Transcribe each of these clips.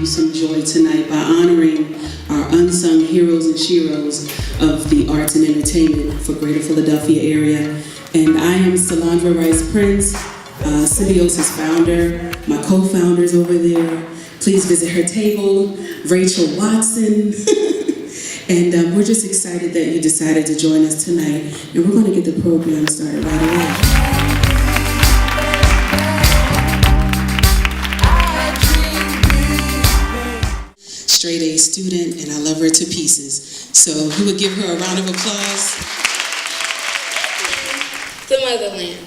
you some joy tonight by honoring our unsung heroes and sheroes of the arts and entertainment for Greater Philadelphia area. And I am Sandra Prince, Symbiosis founder, my co-founders over there. Please visit her table, Rachel Watson. And we're just excited that you decided to join us tonight. And we're going to get the program started right away. Straight A student, and I love her to pieces. So who would give her a round of applause? The motherland.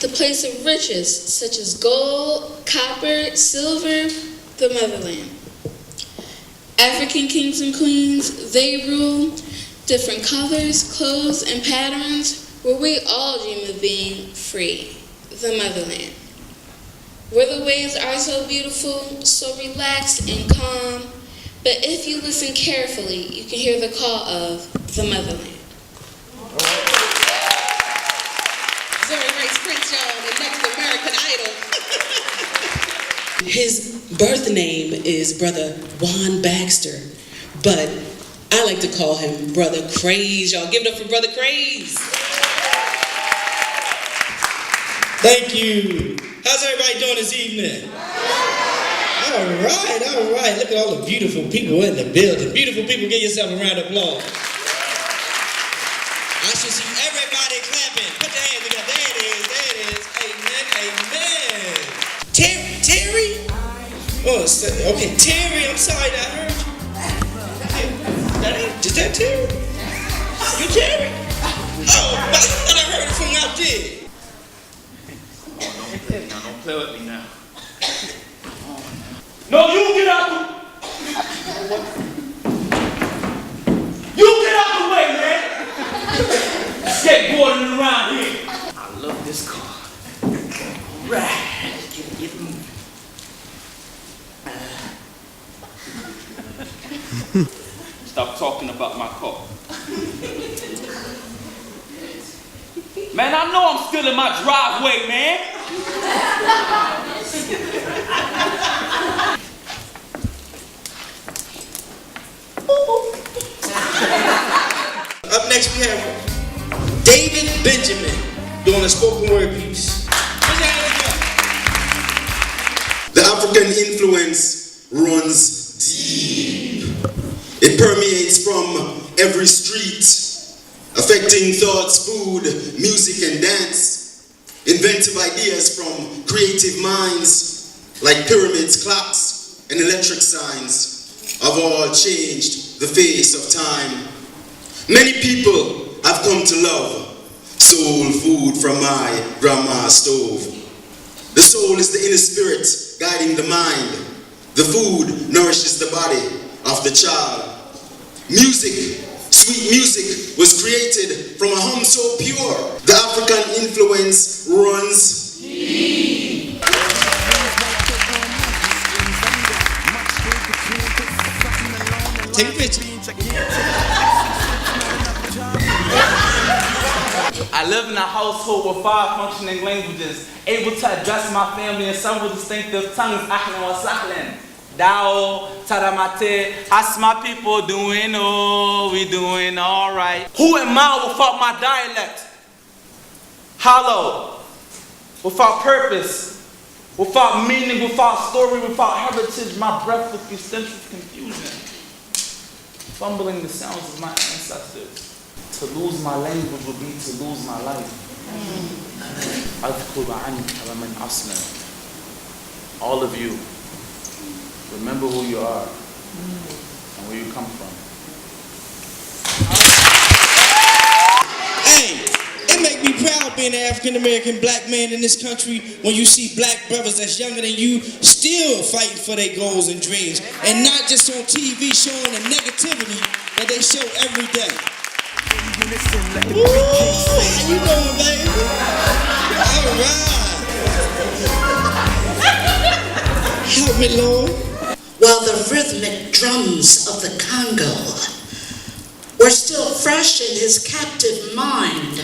The place of riches such as gold, copper, silver, the motherland. African kings and queens, they rule. Different colors, clothes, and patterns, where we all dream of being free. The motherland. Where the waves are so beautiful, so relaxed and calm, but if you listen carefully, you can hear the call of the motherland. The next American Idol. His birth name is Brother Juan Baxter, but I like to call him Brother Craze. Y'all give it up for Brother Craze. Thank you. How's everybody doing this evening? All right. Look at all the beautiful people in the building. Beautiful people, give yourself a round of applause. I should see everybody clapping. Put your hands together. There it is. Amen. Terry? Oh, okay. Terry, I'm sorry that I heard you. Is that Terry? You Terry? Oh, I thought I heard it from out there. Now, don't play with me now. No, you get out the... You get out the way, man! Skateboarding around here. I love this car. Right. Get moving. Stop talking about my car. Man, I know I'm still in my driveway, man. Up next we have David Benjamin doing a spoken word piece. The African influence runs deep. It permeates from every street, affecting thoughts, food, music, and dance. Inventive ideas from creative minds like pyramids, clocks, and electric signs have all changed the face of time. Many people have come to love soul food from my grandma's stove. The soul is the inner spirit guiding the mind. The food nourishes the body of the child. Music, sweet music, was created from a home so pure. The African influence runs deep. Take a picture. I live in a household with 5 functioning languages, able to address my family in several distinctive tongues. Ahlan wa sahlan. Dao, Taramate, how's my people doing? Oh, we doing all right. Who am I without my dialect? Hollow, without purpose, without meaning, without story, without heritage, my breath would be stench with confusion. Fumbling the sounds of my ancestors. To lose my language would be to lose my life. All of you, remember who you are and where you come from. Hey, it make me proud being an African-American black man in this country when you see black brothers that's younger than you still fighting for their goals and dreams, and not just on TV showing the negativity that they show every day. Ooh, how you doing, baby? All right. Help me, Lord. While the rhythmic drums of the Congo were still fresh in his captive mind,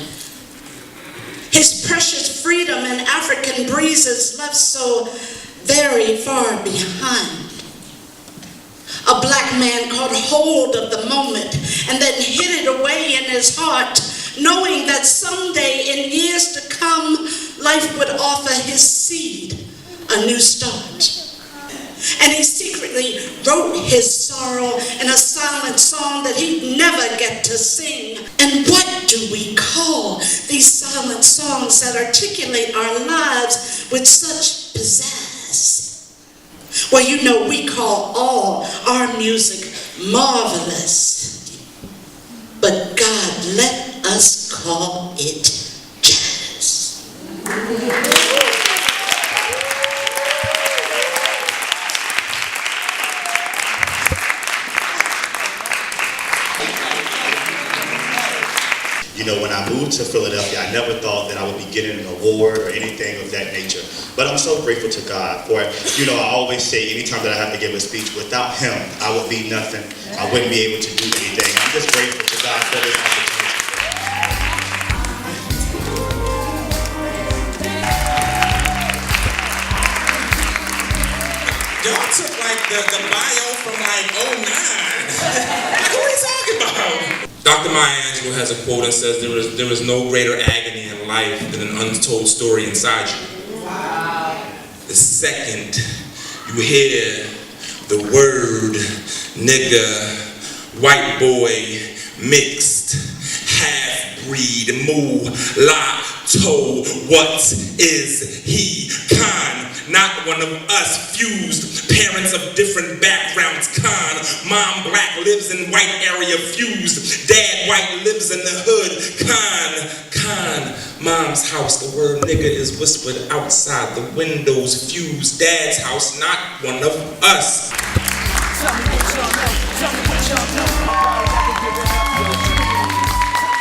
his precious freedom and African breezes left so very far behind. A black man caught hold of the moment and then hid it away in his heart, knowing that someday in years to come, life would offer his seed a new start. And he secretly wrote his sorrow in a silent song that he'd never get to sing. And what do we call these silent songs that articulate our lives with such pizzazz? Well, you know, we call all our music marvelous. But God, let us call it jazz. You know, when I moved to Philadelphia, I never thought that I would be getting an award or anything of that nature. But I'm so grateful to God for, you know, I always say anytime that I have to give a speech, without him, I would be nothing. I wouldn't be able to do anything. I'm just grateful to God for this opportunity. Y'all took like the bio from like 09. What are we talking about? Dr. Maya Angelou has a quote that says, there is no greater agony in life than an untold story inside you. Wow. The second you hear the word nigga, white boy, mixed, half-breed, mulatto, what is he? Khan, not one of us, fused, parents of different backgrounds. Khan, mom black, lives in white area, fused, dad white, lives in the hood. Khan, mom's house, the word nigga is whispered outside the windows, fused, dad's house, not one of us.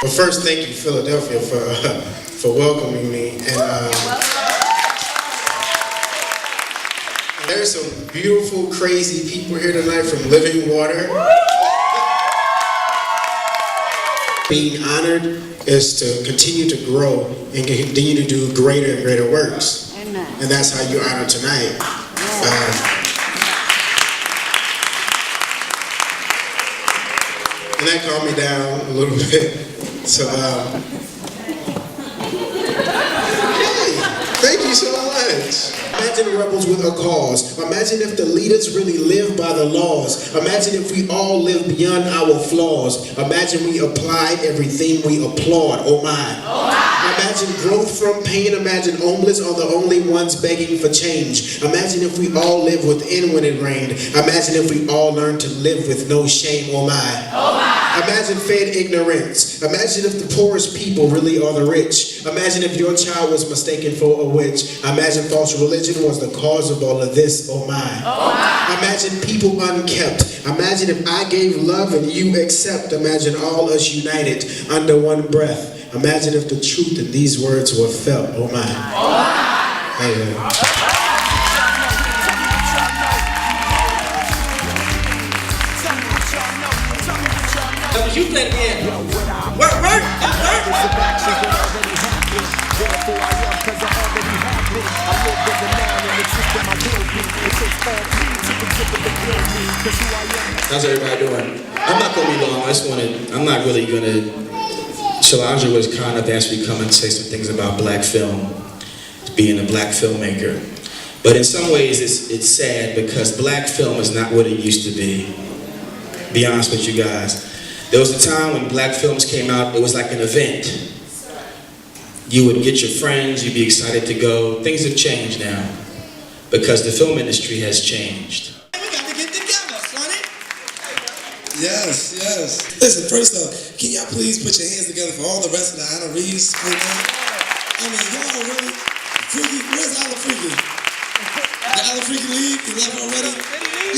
Well, first, thank you, Philadelphia, for welcoming me. And there's some beautiful, crazy people here tonight from Living Water. Being honored is to continue to grow and continue to do greater and greater works. Amen. And that's how you're honored tonight. And that calmed me down a little bit. So, thank you so much. Imagine rebels with a cause. Imagine if the leaders really live by the laws. Imagine if we all live beyond our flaws. Imagine we applied everything we applaud. Oh my. Oh my. Imagine growth from pain. Imagine homeless are the only ones begging for change. Imagine if we all live within when it rained. Imagine if we all learn to live with no shame. Oh my. Oh my. Imagine fed ignorance. Imagine if the poorest people really are the rich. Imagine if your child was mistaken for a witch. Imagine false religion was the cause of all of this. Oh my. Oh my. Imagine people unkept. Imagine if I gave love and you accept. Imagine all us united under one breath. Imagine if the truth in these words were felt. Oh my. Oh my. Hey, You play it again. Work. How's everybody doing? I'm not gonna be long. I'm not really gonna. Shalanja was kind enough to ask me to come and say some things about black film, being a black filmmaker. But in some ways, it's sad because black film is not what it used to be. Be honest with you guys. There was a time when black films came out, it was like an event. You would get your friends, you'd be excited to go. Things have changed now because the film industry has changed. We got to get together, Sonny. Yes. Listen, first off, can y'all please put your hands together for all the rest of the honorees? I mean, y'all really freaky. Where's Al-Afriqi? The Al-Afriqi League, you left already?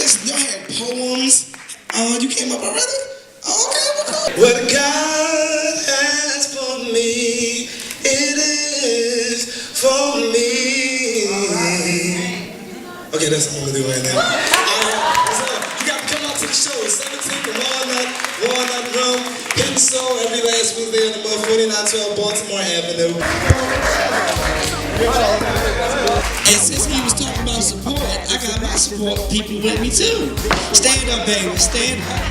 Listen, y'all had poems. You came up already? Okay. What God has for me, it is for me. Okay, that's all I'm gonna do right now. So you got to come out to the show. 17th and Walnut Room, Keystone, every last Wednesday of the month, 4912 Baltimore Avenue. And since we was talking about support, I got my I support people with me too. Stand up, baby, stand up.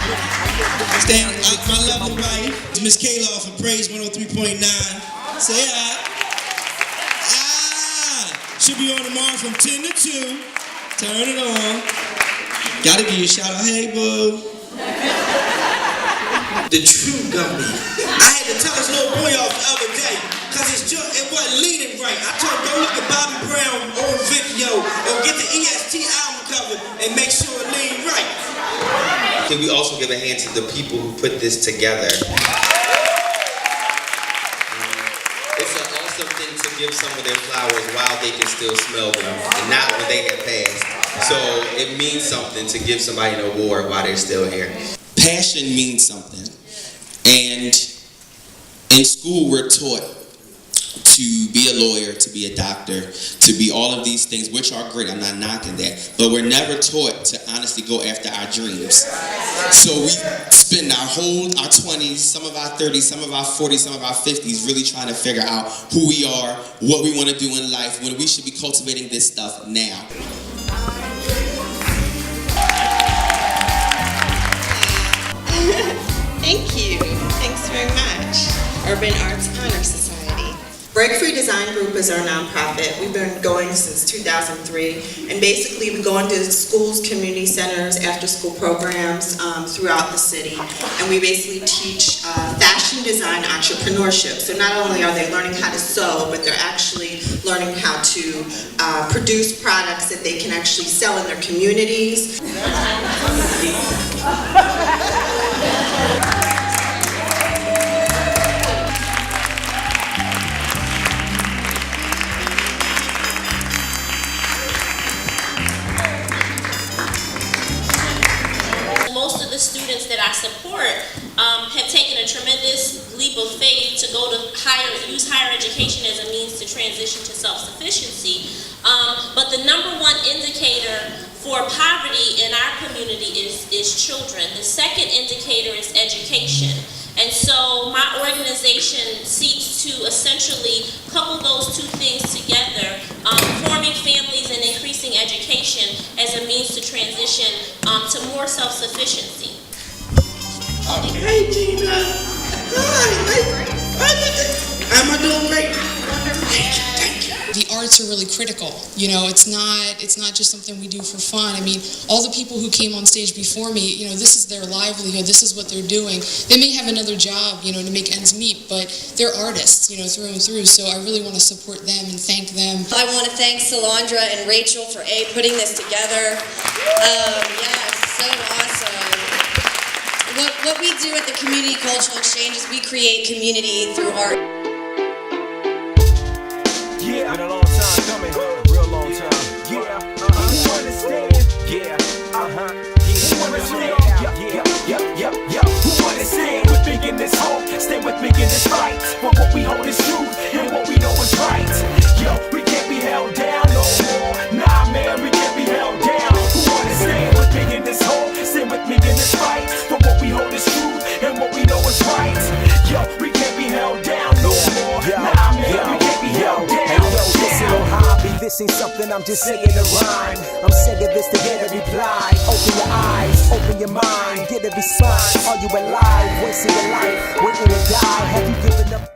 Stand up. My lovely wife, Miss Kayla off of Praise 103.9. Say hi. She'll be on tomorrow from 10 to 2. Turn it on. Gotta give you a shout out. Hey, boo. The true gummy. I had to tell this little boy off the other day, because it wasn't leaning right. I told him, go look at Bobby Brown old video or get the EST album cover and make sure it lean right. Can we also give a hand to the people who put this together? It's an awesome thing to give someone their flowers while they can still smell them and not when they have passed. So it means something to give somebody an award while they're still here. Passion means something. And in school, we're taught to be a lawyer, to be a doctor, to be all of these things, which are great. I'm not knocking that. But we're never taught to honestly go after our dreams. So we spend our 20s, some of our 30s, some of our 40s, some of our 50s really trying to figure out who we are, what we want to do in life, when we should be cultivating this stuff now. Thank you. Thanks very much. Urban Arts Honor Society. Break Free Design Group is our nonprofit. We've been going since 2003, and basically we go into schools, community centers, after-school programs throughout the city, and we basically teach fashion design entrepreneurship. So not only are they learning how to sew, but they're actually learning how to produce products that they can actually sell in their communities. Most of the students that I support have taken a tremendous leap of faith to go to use higher education as a means to transition to self-sufficiency. But the number one indicator for poverty in our community is children. The second indicator is education. And so my organization seeks to essentially couple those two things together, forming families and increasing education as a means to transition to more self-sufficiency. Hey, Gina. Hi. How am I doing, great? Thank you. The arts are really critical. You know, it's not just something we do for fun. I mean, all the people who came on stage before me, you know, this is their livelihood, this is what they're doing. They may have another job, you know, to make ends meet, but they're artists, you know, through and through, so I really want to support them and thank them. I want to thank Sandra and Rachel for putting this together. Yeah, it's so awesome. What we do at the Community Cultural Exchange is we create community through art. Yeah, been a long time coming, real long time. Yeah, who understand? Yeah, who understand? Yeah. Who understand? With me in this home, stay with me in this fight. For what we hold is true, and what we know is right. Yo, we can't be held down no more. Nah, man, we can't be held down. Who understand? With me in this home, stay with me in this fight. For what we hold is true, and what we know is right. Yo, we can't be held down no more. Nah, man, we can't be held down. This ain't no hobby, this ain't something I'm just saying to rhyme. I'm saying this to get a reply. Open your eyes, open your mind, get a response. Are you alive? Wasting your life, waiting to die. Have you given up?